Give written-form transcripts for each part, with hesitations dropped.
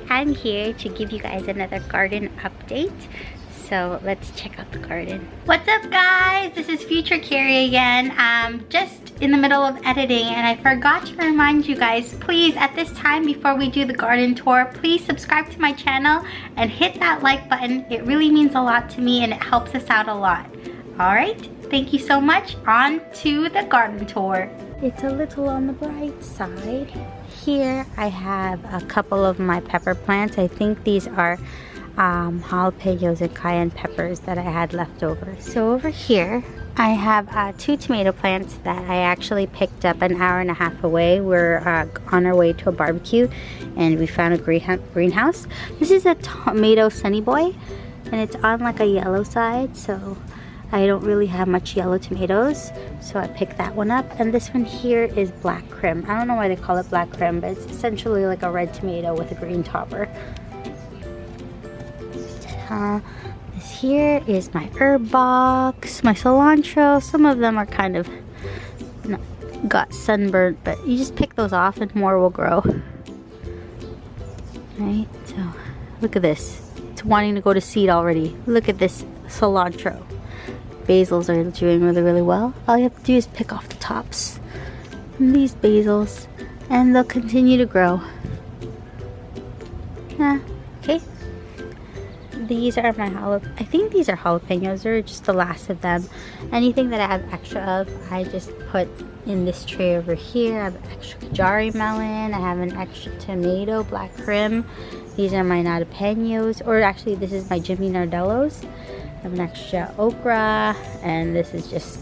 Hi, I'm here to give you guys another garden update. So let's check out the garden. What's up guys? This is Future Carrie again. Just in the middle of editing and I forgot to remind you guys, please at this time before we do the garden tour, please subscribe to my channel and hit that like button. It really means a lot to me and it helps us out a lot. Alright, thank you so much. On to the garden tour. It's a little on the bright side. Here I have a couple of my pepper plants. I think these are jalapenos and cayenne peppers that I had left over. So over here I have 2 tomato plants that I actually picked up an hour and a half away. We're on our way to a barbecue and we found a greenhouse. This is a tomato Sunny Boy and it's on like a yellow side, so I don't really have much yellow tomatoes, so I picked that one up. And this one here is black crim. I don't know why they call it black crim, but it's essentially like a red tomato with a green topper. This here is my herb box, my cilantro. Some of them are kind of got sunburned, but you just pick those off and more will grow. Right, so look at this. It's wanting to go to seed already. Look at this cilantro. Basils are doing really well. All you have to do is pick off the tops from these basils and they'll continue to grow. Yeah, okay. These are my I think these are jalapenos, or just the last of them. Anything that I have extra of, I just put in this tray over here. I have an extra kajari melon. I have an extra tomato, black crim. These are my jalapenos, or actually this is my Jimmy Nardellos. I have an extra okra, and this is just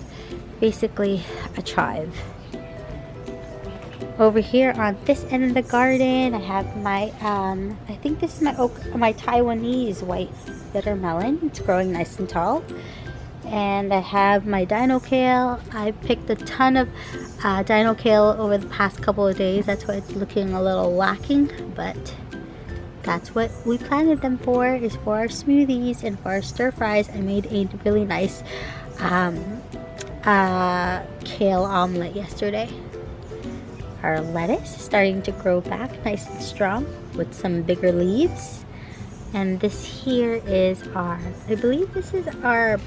basically a chive. Over here on this end of the garden, I have my, I think this is my Taiwanese white bitter melon. It's growing nice and tall. And I have my dino kale. I picked a ton of dino kale over the past couple of days. That's why it's looking a little lacking, but that's what we planted them for, is for our smoothies and for our stir fries. I made a really nice kale omelet yesterday. Our lettuce is starting to grow back nice and strong with some bigger leaves. And this here is our, I believe this is our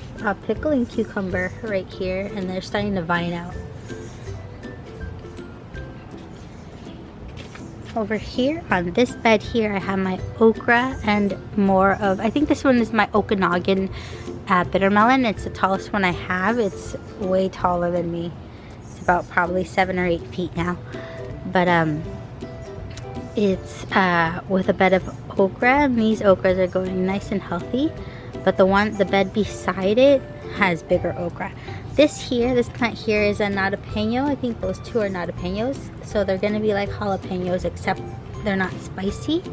pickling cucumber right here, and they're starting to vine out. Over here on this bed here I have my okra and more of, I think this one is my Okanagan bitter melon. It's the tallest one I have. It's way taller than me. It's about probably 7 or 8 feet now, but it's with a bed of okra, and these okras are going nice and healthy, but the bed beside it has bigger okra. This plant here is a jalapeno. I think those two are jalapenos, so they're gonna be like jalapenos except they're not spicy.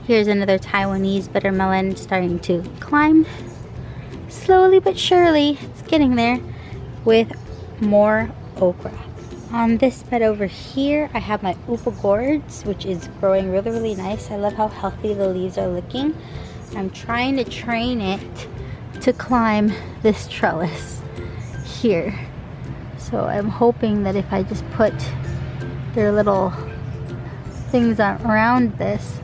Here's another Taiwanese bitter melon starting to climb slowly but surely. It's getting there with more okra. On this bed over here I have my upa gourds, which is growing really nice. I love how healthy the leaves are looking. I'm trying to train it to climb this trellis here, so I'm hoping that if I just put their little things around this,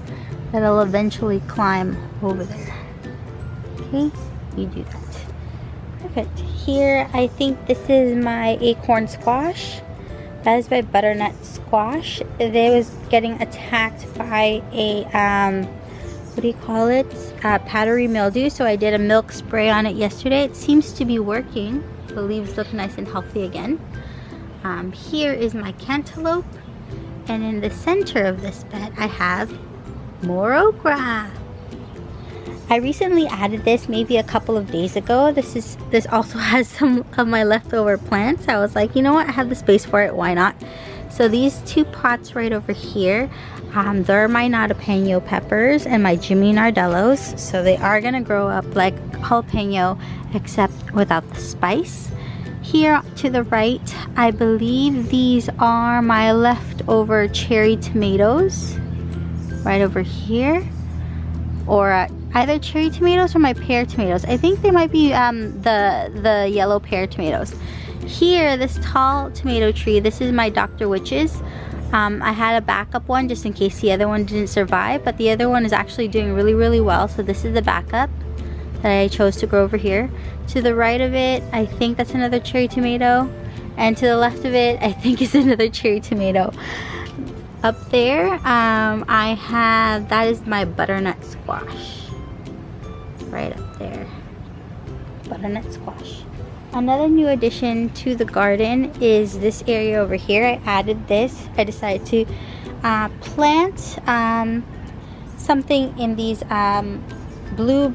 that it'll eventually climb over there. Okay, you do that. Perfect. Here I think this is my acorn squash. That is my butternut squash. They was getting attacked by a what do you call it, powdery mildew, so I did a milk spray on it yesterday. It seems to be working. The leaves look nice and healthy again. Here is my cantaloupe, and in the center of this bed I have more okra. I recently added this maybe a couple of days ago. This also has some of my leftover plants. I was like, you know what, I have the space for it, why not? So these 2 pots right over here, they're my jalapeno peppers and my Jimmy Nardellos. So they are gonna grow up like jalapeno except without the spice. Here to the right, I believe these are my leftover cherry tomatoes right over here, or either cherry tomatoes or my pear tomatoes. I think they might be the yellow pear tomatoes. Here, this tall tomato tree, this is my Dr. Witch's. I had a backup one just in case the other one didn't survive, but the other one is actually doing really, really well. So this is the backup that I chose to grow over here. To the right of it, I think that's another cherry tomato. And to the left of it, I think is another cherry tomato. Up there, I have, that is my butternut squash. Right up there. Butternut squash. Another new addition to the garden is this area over here. I added this. I decided to plant something in these blue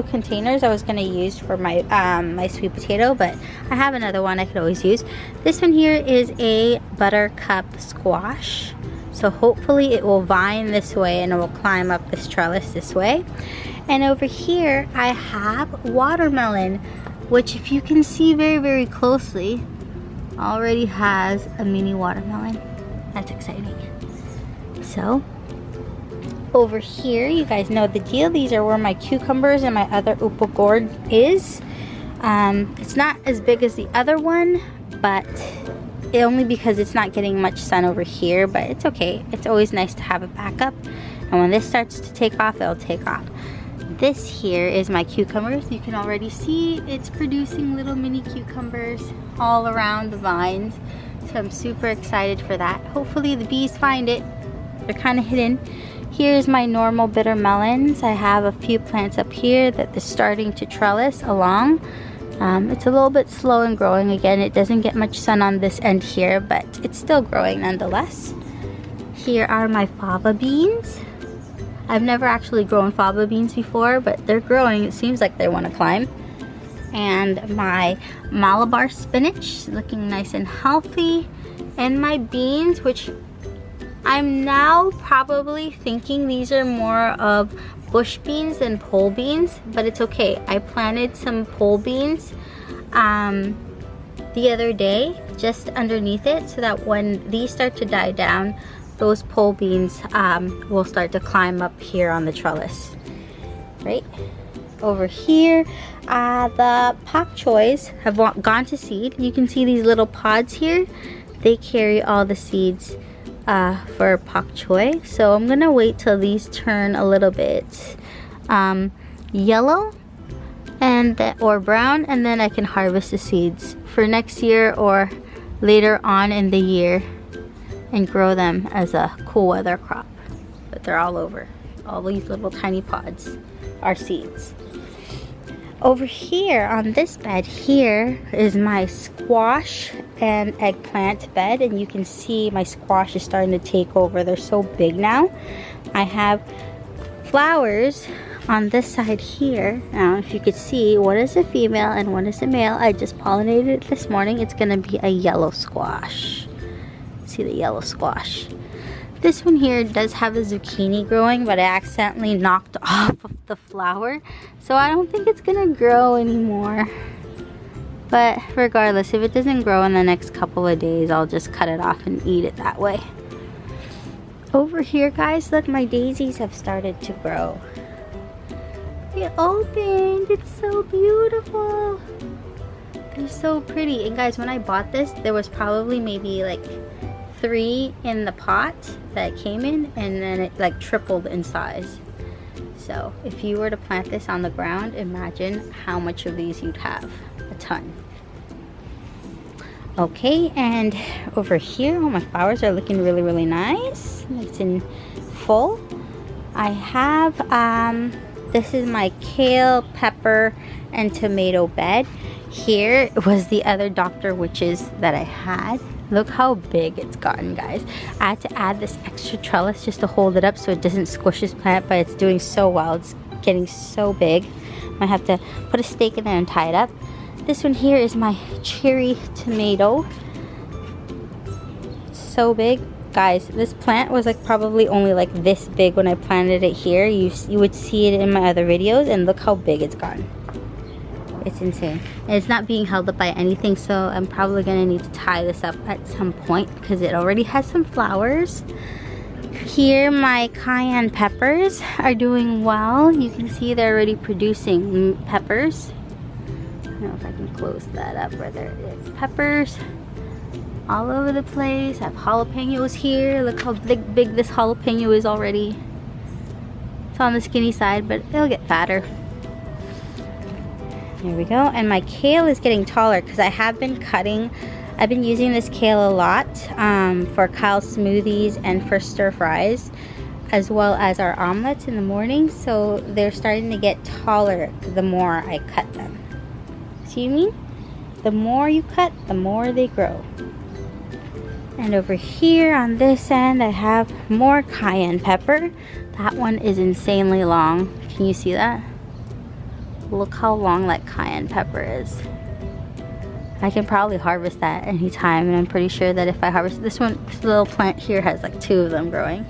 containers I was going to use for my my sweet potato, but I have another one I could always use. This one here is a buttercup squash, so hopefully it will vine this way and it will climb up this trellis this way. And over here I have watermelon, which if you can see very, very closely, already has a mini watermelon. That's exciting. So over here, you guys know the deal. These are where my cucumbers and my other upo gourd is. It's not as big as the other one, but only because it's not getting much sun over here, but it's okay. It's always nice to have a backup. And when this starts to take off, it'll take off. This here is my cucumbers. You can already see it's producing little mini cucumbers all around the vines. So I'm super excited for that. Hopefully the bees find it. They're kind of hidden. Here's my normal bitter melons. I have a few plants up here that they're starting to trellis along. It's a little bit slow in growing. Again, it doesn't get much sun on this end here, but it's still growing nonetheless. Here are my fava beans. I've never actually grown fava beans before, but they're growing. It seems like they want to climb. And my Malabar spinach, looking nice and healthy. And my beans, which I'm now probably thinking these are more of bush beans than pole beans, but it's okay. I planted some pole beans the other day just underneath it so that when these start to die down, those pole beans will start to climb up here on the trellis. Right over here, the pak choys have gone to seed. You can see these little pods here. They carry all the seeds for pak choy. So I'm gonna wait till these turn a little bit yellow or brown, and then I can harvest the seeds for next year or later on in the year and grow them as a cool weather crop. But they're all over. All these little tiny pods are seeds. Over here on this bed here is my squash and eggplant bed, and you can see my squash is starting to take over. They're so big now. I have flowers on this side here. Now if you could see, one is a female and one is a male. I just pollinated it this morning. It's gonna be a yellow squash. See the yellow squash. This one here does have a zucchini growing, but I accidentally knocked off of the flower, so I don't think it's gonna grow anymore. But regardless, if it doesn't grow in the next couple of days, I'll just cut it off and eat it that way. Over here, guys, look, my daisies have started to grow. It opened. It's so beautiful. They're so pretty. And guys, when I bought this, there was probably maybe like 3 in the pot that it came in, and then it like tripled in size. So if you were to plant this on the ground, imagine how much of these you'd have. A ton. Okay, and over here, oh, my flowers are looking really, really nice. Nice and full. I have this is my kale, pepper, and tomato bed. Here was the other Dr. Witches that I had. Look how big it's gotten, guys. I had to add this extra trellis just to hold it up so it doesn't squish this plant, but it's doing so well. It's getting so big. I have to put a stake in there and tie it up. This one here is my cherry tomato. It's so big. Guys, this plant was like probably only like this big when I planted it here. You would see it in my other videos, and look how big it's gotten. It's insane. And it's not being held up by anything, so I'm probably gonna need to tie this up at some point because it already has some flowers. Here, my cayenne peppers are doing well. You can see they're already producing peppers. I don't know if I can close that up. Where there it is. Peppers. all over the place. I have jalapenos here. Look how big this jalapeno is already. It's on the skinny side, but it'll get fatter. There we go. And my kale is getting taller because I have been cutting. I've been using this kale a lot for Kyle's smoothies and for stir fries, as well as our omelets in the morning. So they're starting to get taller the more I cut them. See what I mean? The more you cut, the more they grow. And over here on this end, I have more cayenne pepper. That one is insanely long. Can you see that? Look how long that cayenne pepper is. I can probably harvest that anytime, and I'm pretty sure that if I harvest this one, this little plant here has like 2 of them growing.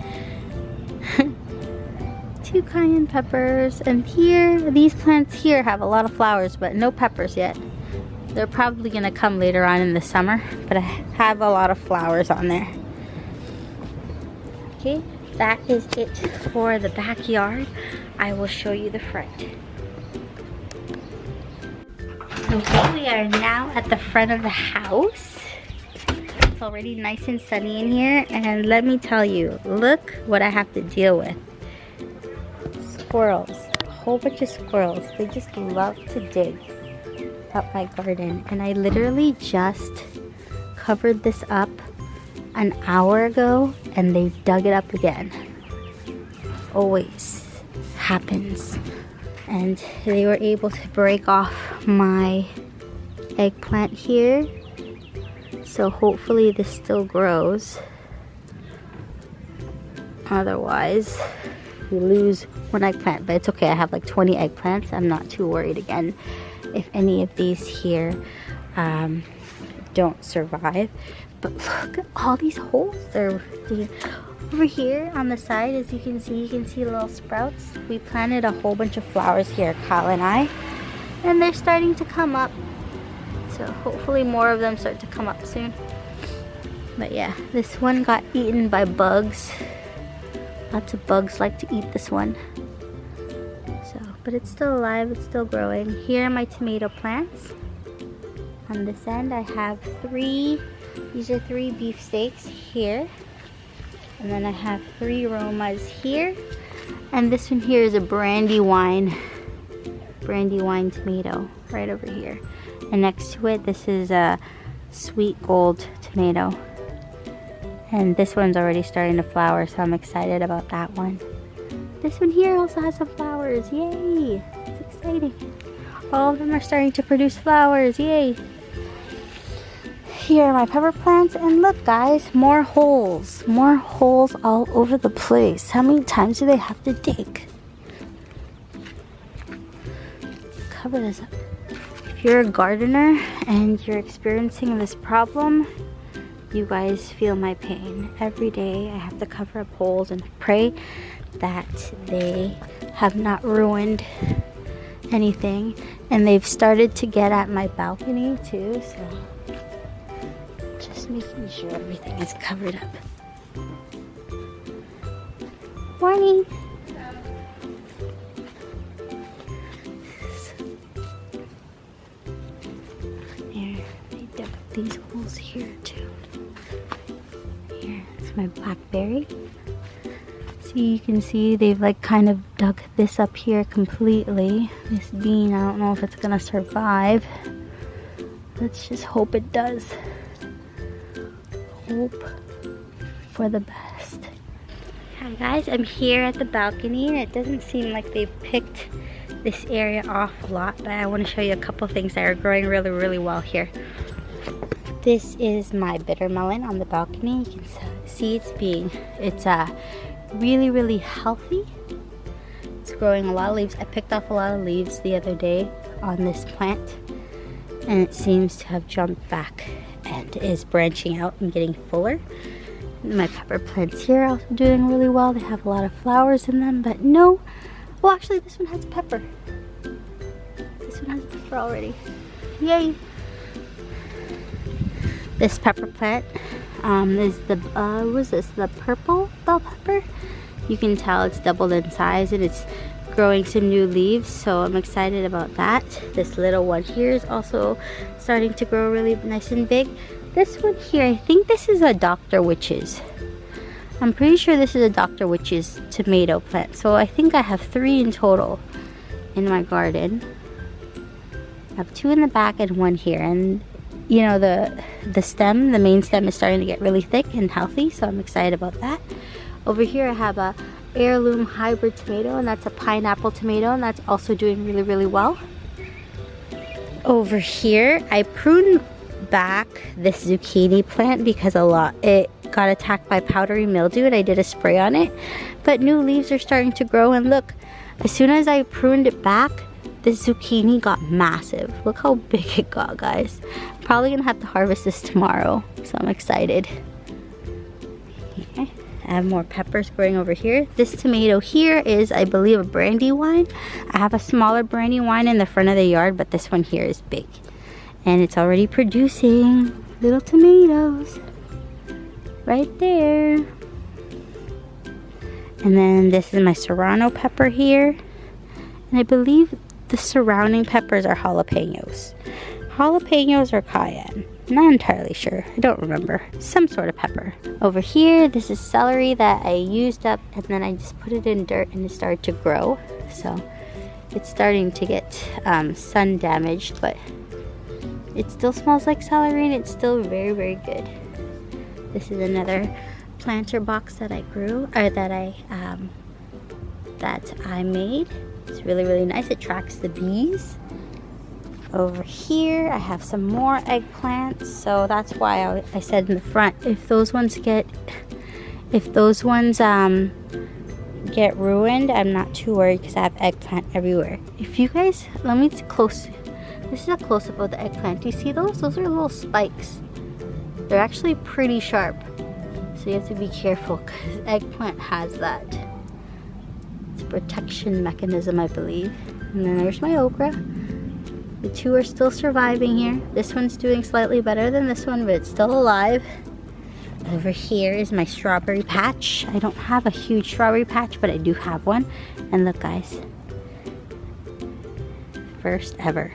2 cayenne peppers. And here, these plants here have a lot of flowers, but no peppers yet. They're probably gonna come later on in the summer, but I have a lot of flowers on there. Okay, that is it for the backyard. I will show you the front. Okay, we are now at the front of the house. It's already nice and sunny in here, and let me tell you, look what I have to deal with. Squirrels, a whole bunch of squirrels. They just love to dig up my garden, and I literally just covered this up an hour ago, and they dug it up again. Always happens. And they were able to break off my eggplant here, so hopefully this still grows. Otherwise we lose one eggplant, but it's okay. I have like 20 eggplants. I'm not too worried again if any of these here don't survive. But look at all these holes they're digging. Over here on the side, as you can see little sprouts. We planted a whole bunch of flowers here, Kyle and I, and they're starting to come up. So hopefully more of them start to come up soon. But yeah, this one got eaten by bugs. Lots of bugs like to eat this one. So, but it's still alive, it's still growing. Here are my tomato plants. On this end, I have 3, these are 3 beefsteaks here. And then I have 3 Romas here. And this one here is a brandywine tomato right over here. And next to it, this is a sweet gold tomato. And this one's already starting to flower, so I'm excited about that one. This one here also has some flowers, yay! It's exciting. All of them are starting to produce flowers, yay! Here are my pepper plants, and look guys, more holes all over the place. How many times do they have to dig? Cover this up. If you're a gardener and you're experiencing this problem, you guys feel my pain. Every day I have to cover up holes and pray that they have not ruined anything. And they've started to get at my balcony too, so just making sure everything is covered up. Morning! There, they dug up these holes here too. Here, it's my blackberry. So you can see they've like kind of dug this up here completely. This bean, I don't know if it's gonna survive. Let's just hope it does. Hope for the best. Hi guys, I'm here at the balcony, and it doesn't seem like they've picked this area off a lot, but I want to show you a couple things that are growing really well here. This is my bitter melon on the balcony. You can see it's really healthy. It's growing a lot of leaves. I picked off a lot of leaves the other day on this plant, and it seems to have jumped back and is branching out and getting fuller. My pepper plants here are also doing really well. They have a lot of flowers in them, but no. Well, actually, this one has a pepper. This one has a pepper already. Yay! This pepper plant is the, what's this? The purple bell pepper. You can tell it's doubled in size, and it's growing some new leaves, so I'm excited about that. This little one here is also starting to grow really nice and big. This one here, I think this is a Dr. Witch's. I'm pretty sure this is a Dr. Witch's tomato plant. So I think I have 3 in total in my garden. I have 2 in the back and 1 here. And you know, the stem, the main stem is starting to get really thick and healthy, so I'm excited about that. Over here I have a heirloom hybrid tomato, and that's a pineapple tomato, and that's also doing really, really well. Over here I pruned back this zucchini plant because it got attacked by powdery mildew, and I did a spray on it, but new leaves are starting to grow. And look, as soon as I pruned it back, this zucchini got massive. Look how big it got, guys. I'm probably gonna have to harvest this tomorrow, so I'm excited. Okay. I have more peppers growing over here. This tomato here is, I believe, a brandywine. I have a smaller brandywine in the front of the yard, but this one here is big. And it's already producing little tomatoes right there. And then this is my serrano pepper here. And I believe the surrounding peppers are jalapenos. Jalapenos or cayenne. Not entirely sure. I don't remember. Some sort of pepper. Over here, this is celery that I used up, and then I just put it in dirt and it started to grow. So it's starting to get sun damaged, but it still smells like celery and it's still very, very good. This is another planter box that I grew, or that I made. It's really, really nice. It tracks the bees. Over here, I have some more eggplants. So that's why I said in the front, if those ones get ruined, I'm not too worried because I have eggplant everywhere. If you guys, this is a close-up of the eggplant. Do you see those? Those are little spikes. They're actually pretty sharp. So you have to be careful because eggplant has that. It's a protection mechanism, I believe. And then there's my okra. The 2 are still surviving here. This one's doing slightly better than this one, but it's still alive. Over here is my strawberry patch. I don't have a huge strawberry patch, but I do have one. And look, guys. First ever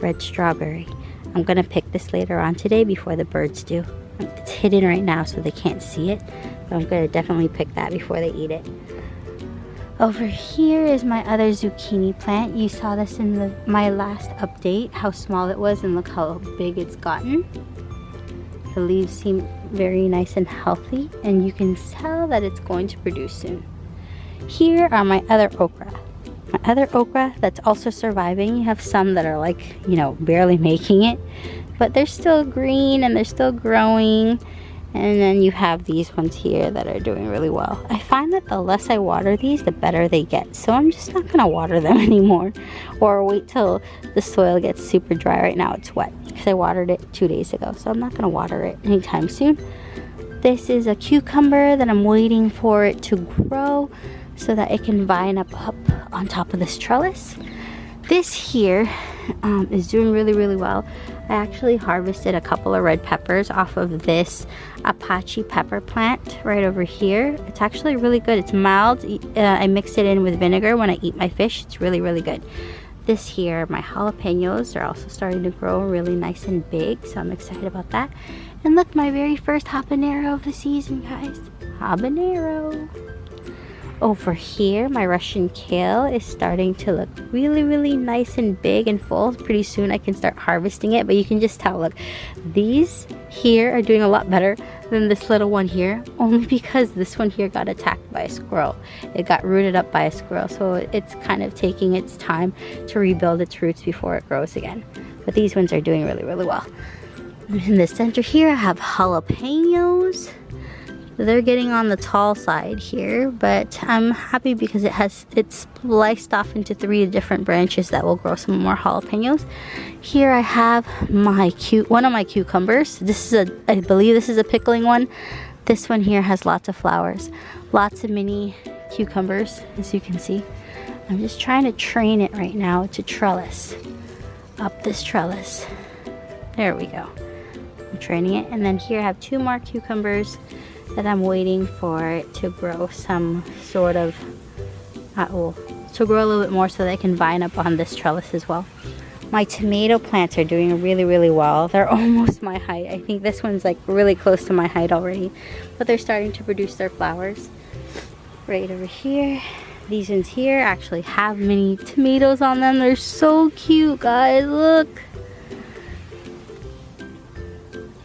red strawberry. I'm gonna pick this later on today before the birds do. It's hidden right now so they can't see it, but I'm gonna definitely pick that before they eat it. Over here is my other zucchini plant. You saw this in my last update, how small it was, and look how big it's gotten. The leaves seem very nice and healthy, and you can tell that it's going to produce soon. Here are my other okra. My other okra that's also surviving. You have some that are like, you know, barely making it, but they're still green and they're still growing. And then you have these ones here that are doing really well. I find that the less I water these, the better they get. So I'm just not gonna water them anymore, or wait till the soil gets super dry. Right now it's wet because I watered it 2 days ago. So I'm not gonna water it anytime soon. This is a cucumber that I'm waiting for it to grow so that it can vine up on top of this trellis. This here is doing really, really well. I actually harvested a couple of red peppers off of this Apache pepper plant right over here. It's actually really good. It's mild. I mix it in with vinegar when I eat my fish. It's really, really good. This here, my jalapenos are also starting to grow really nice and big, so I'm excited about that. And look, my very first habanero of the season, guys. Habanero. Over here, my Russian kale is starting to look really, really nice and big and full. Pretty soon I can start harvesting it, but you can just tell, look, these here are doing a lot better than this little one here, only because this one here got attacked by a squirrel. It got rooted up by a squirrel, so it's kind of taking its time to rebuild its roots before it grows again. But these ones are doing really, really well. In the center here, I have jalapenos. They're getting on the tall side here, but I'm happy because it's spliced off into 3 different branches that will grow some more jalapenos. Here I have one of my cucumbers. I believe this is a pickling one. This one here has lots of flowers, lots of mini cucumbers, as you can see. I'm just trying to train it right now to trellis up this trellis. There we go. I'm training it, and then here I have 2 more cucumbers that I'm waiting for it to grow some sort of, to grow a little bit more so they can vine up on this trellis as well. My tomato plants are doing really, really well. They're almost my height. I think this one's like really close to my height already. But they're starting to produce their flowers. Right over here. These ones here actually have mini tomatoes on them. They're so cute, guys. Look.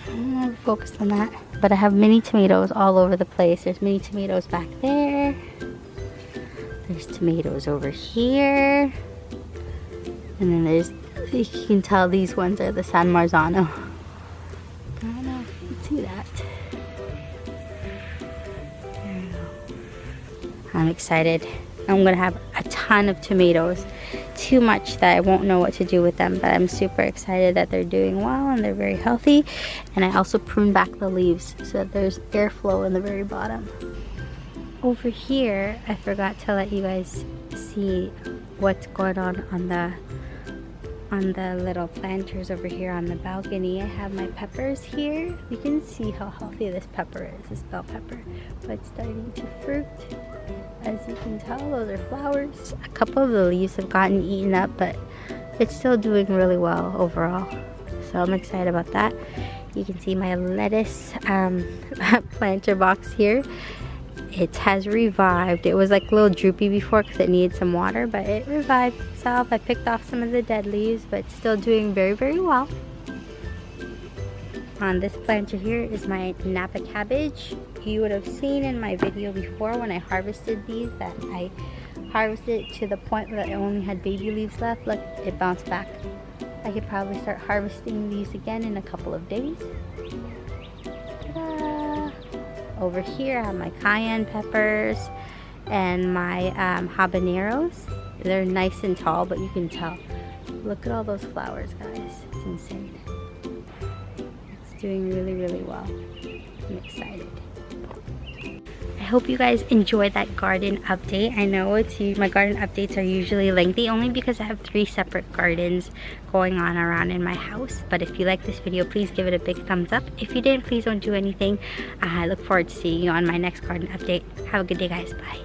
I'm not focused on that. But I have mini tomatoes all over the place. There's mini tomatoes back there. There's tomatoes over here. And then there's, you can tell these ones are the San Marzano. I don't know if you can see that. There we go. I'm excited. I'm gonna have a ton of tomatoes. Too much that I won't know what to do with them, but I'm super excited that they're doing well and they're very healthy. And I also pruned back the leaves so that there's airflow in the very bottom. Over here, I forgot to let you guys see what's going on the little planters over here on the balcony. I have my peppers here. You can see how healthy this pepper is, this bell pepper. But it's starting to fruit. As you can tell, those are flowers. A couple of the leaves have gotten eaten up, but it's still doing really well overall. So I'm excited about that. You can see my lettuce planter box here. It has revived. It was like a little droopy before because it needed some water, but it revived itself. I picked off some of the dead leaves, but it's still doing very, very well. On this planter here is my Napa cabbage. You would have seen in my video before when I harvested these that I harvested to the point that I only had baby leaves left. Look, it bounced back. I could probably start harvesting these again in a couple of days. Ta-da! Over here I have my cayenne peppers and my habaneros. They're nice and tall, but you can tell. Look at all those flowers, guys. It's insane. Doing really, really well. I'm excited. I hope you guys enjoyed that garden update. I know my garden updates are usually lengthy only because I have 3 separate gardens going on around in my house. But if you like this video, please give it a big thumbs up. If you didn't, please don't do anything. I look forward to seeing you on my next garden update. Have a good day, guys. Bye.